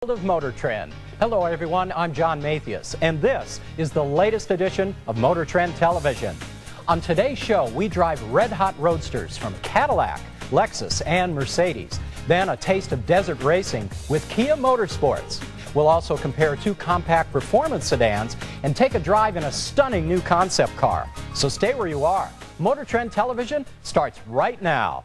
Of Motor Trend. Hello everyone, I'm John Mathias, and this is the latest edition of Motor Trend Television. On today's show, we drive red-hot roadsters from Cadillac, Lexus, and Mercedes. Then a taste of desert racing with Kia Motorsports. We'll also compare two compact performance sedans and take a drive in a stunning new concept car. So stay where you are. Motor Trend Television starts right now.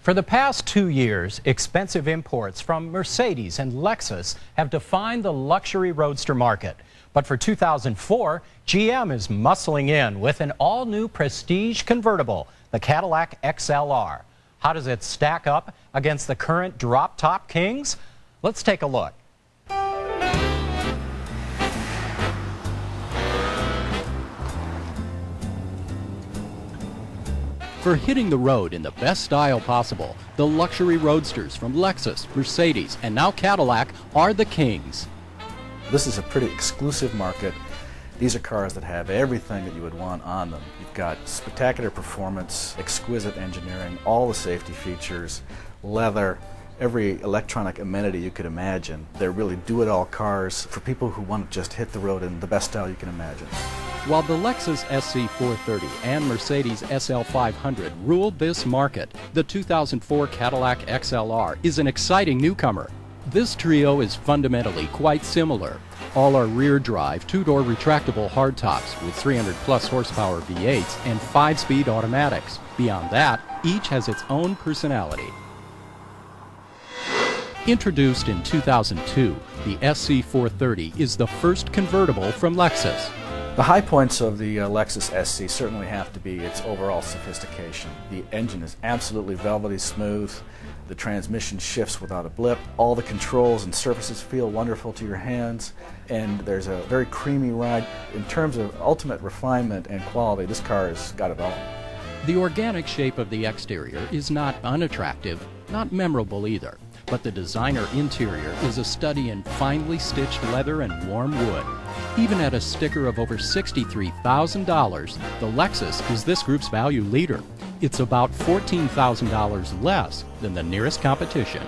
For the past 2 years, expensive imports from Mercedes and Lexus have defined the luxury roadster market. But for 2004, GM is muscling in with an all-new prestige convertible, the Cadillac XLR. How does it stack up against the current drop-top kings? Let's take a look. For hitting the road in the best style possible, the luxury roadsters from Lexus, Mercedes, and now Cadillac are the kings. This is a pretty exclusive market. These are cars that have everything that you would want on them. You've got spectacular performance, exquisite engineering, all the safety features, leather, every electronic amenity you could imagine. They're really do-it-all cars for people who want to just hit the road in the best style you can imagine. While the Lexus SC430 and Mercedes SL500 ruled this market, the 2004 Cadillac XLR is an exciting newcomer. This trio is fundamentally quite similar. All are rear-drive, two-door retractable hardtops with 300-plus horsepower V8s and 5-speed automatics. Beyond that, each has its own personality. Introduced in 2002, the SC430 is the first convertible from Lexus. The high points of the Lexus SC certainly have to be its overall sophistication. The engine is absolutely velvety smooth. The transmission shifts without a blip. All the controls and surfaces feel wonderful to your hands. And there's a very creamy ride. In terms of ultimate refinement and quality, this car has got it all. The organic shape of the exterior is not unattractive, not memorable either. But the designer interior is a study in finely stitched leather and warm wood. Even at a sticker of over $63,000, the Lexus is this group's value leader. It's about $14,000 less than the nearest competition.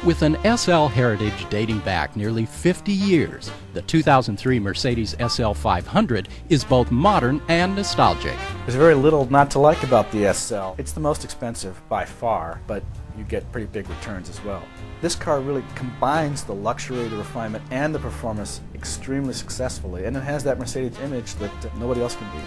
With an SL heritage dating back nearly 50 years, the 2003 Mercedes SL500 is both modern and nostalgic. There's very little not to like about the SL. It's the most expensive by far, but you get pretty big returns as well. This car really combines the luxury, the refinement, and the performance extremely successfully, and it has that Mercedes image that nobody else can beat.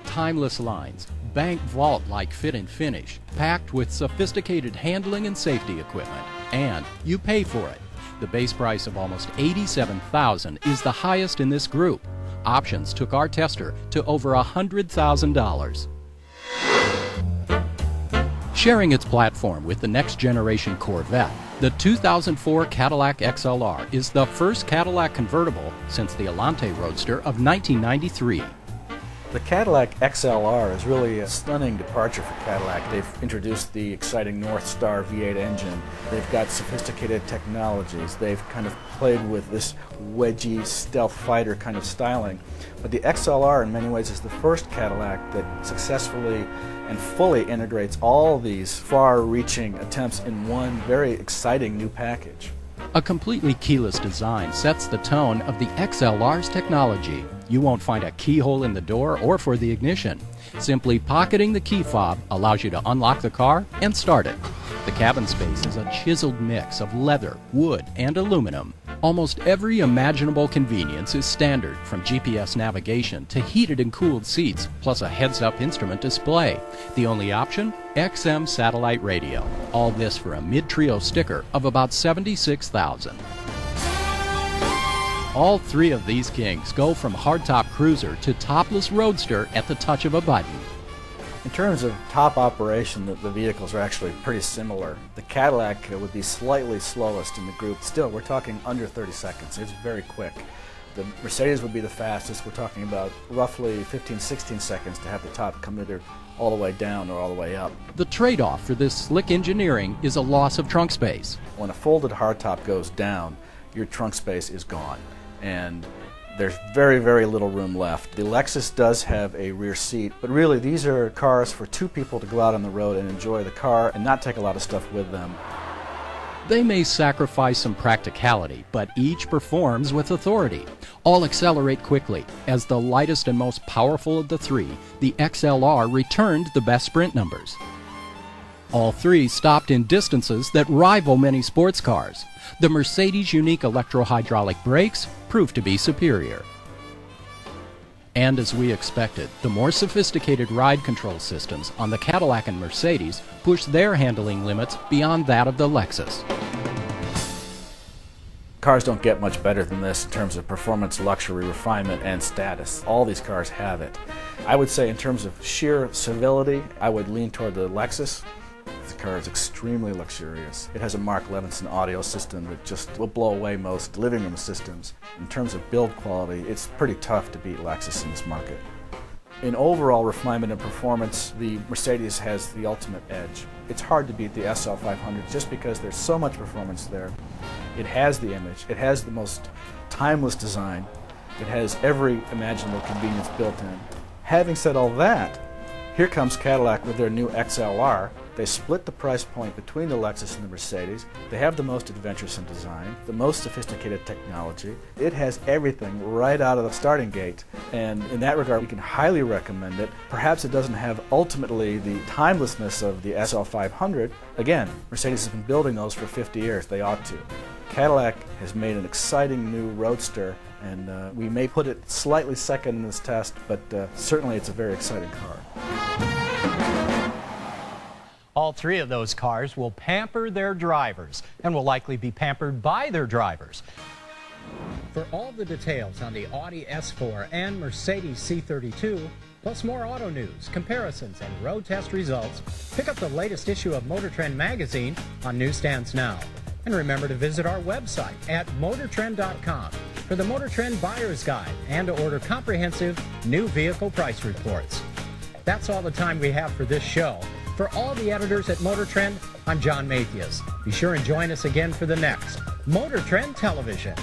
Timeless lines, bank vault-like fit and finish, packed with sophisticated handling and safety equipment, and you pay for it. The base price of almost $87,000 is the highest in this group. Options took our tester to over $100,000. Sharing its platform with the next-generation Corvette, the 2004 Cadillac XLR is the first Cadillac convertible since the Elante Roadster of 1993. The Cadillac XLR is really a stunning departure for Cadillac. They've introduced the exciting North Star V8 engine. They've got sophisticated technologies. They've kind of played with this wedgy stealth fighter kind of styling. But the XLR in many ways is the first Cadillac that successfully and fully integrates all these far-reaching attempts in one very exciting new package. A completely keyless design sets the tone of the XLR's technology. You won't find a keyhole in the door or for the ignition. Simply pocketing the key fob allows you to unlock the car and start it. The cabin space is a chiseled mix of leather, wood, and aluminum. Almost every imaginable convenience is standard, from GPS navigation to heated and cooled seats, plus a heads-up instrument display. The only option? XM satellite radio. All this for a mid-trio sticker of about $76,000. All three of these kings go from hardtop cruiser to topless roadster at the touch of a button. In terms of top operation, the vehicles are actually pretty similar. The Cadillac would be slightly slowest in the group. Still, we're talking under 30 seconds. It's very quick. The Mercedes would be the fastest. We're talking about roughly 15, 16 seconds to have the top come either all the way down or all the way up. The trade-off for this slick engineering is a loss of trunk space. When a folded hardtop goes down, your trunk space is gone, and there's very, very little room left. The Lexus does have a rear seat, but really these are cars for two people to go out on the road and enjoy the car and not take a lot of stuff with them. They may sacrifice some practicality, but each performs with authority. All accelerate quickly. As the lightest and most powerful of the three, the XLR returned the best sprint numbers. All three stopped in distances that rival many sports cars. The Mercedes' unique electro-hydraulic brakes proved to be superior. And as we expected, the more sophisticated ride control systems on the Cadillac and Mercedes pushed their handling limits beyond that of the Lexus. Cars don't get much better than this in terms of performance, luxury, refinement, and status. All these cars have it. I would say in terms of sheer civility, I would lean toward the Lexus. The car is extremely luxurious. It has a Mark Levinson audio system that just will blow away most living room systems. In terms of build quality, it's pretty tough to beat Lexus in this market. In overall refinement and performance, the Mercedes has the ultimate edge. It's hard to beat the SL500 just because there's so much performance there. It has the image, it has the most timeless design, it has every imaginable convenience built in. Having said all that, here comes Cadillac with their new XLR. They split the price point between the Lexus and the Mercedes. They have the most adventuresome design, the most sophisticated technology. It has everything right out of the starting gate. And in that regard, we can highly recommend it. Perhaps it doesn't have ultimately the timelessness of the SL500. Again, Mercedes has been building those for 50 years. They ought to. Cadillac has made an exciting new roadster, and we may put it slightly second in this test, but certainly it's a very exciting car. All three of those cars will pamper their drivers and will likely be pampered by their drivers. For all the details on the Audi S4 and Mercedes C32, plus more auto news, comparisons, and road test results, pick up the latest issue of Motor Trend magazine on newsstands now. And remember to visit our website at motortrend.com for the Motor Trend Buyer's Guide and to order comprehensive new vehicle price reports. That's all the time we have for this show. For all the editors at Motor Trend, I'm John Mathias. Be sure and join us again for the next Motor Trend Television.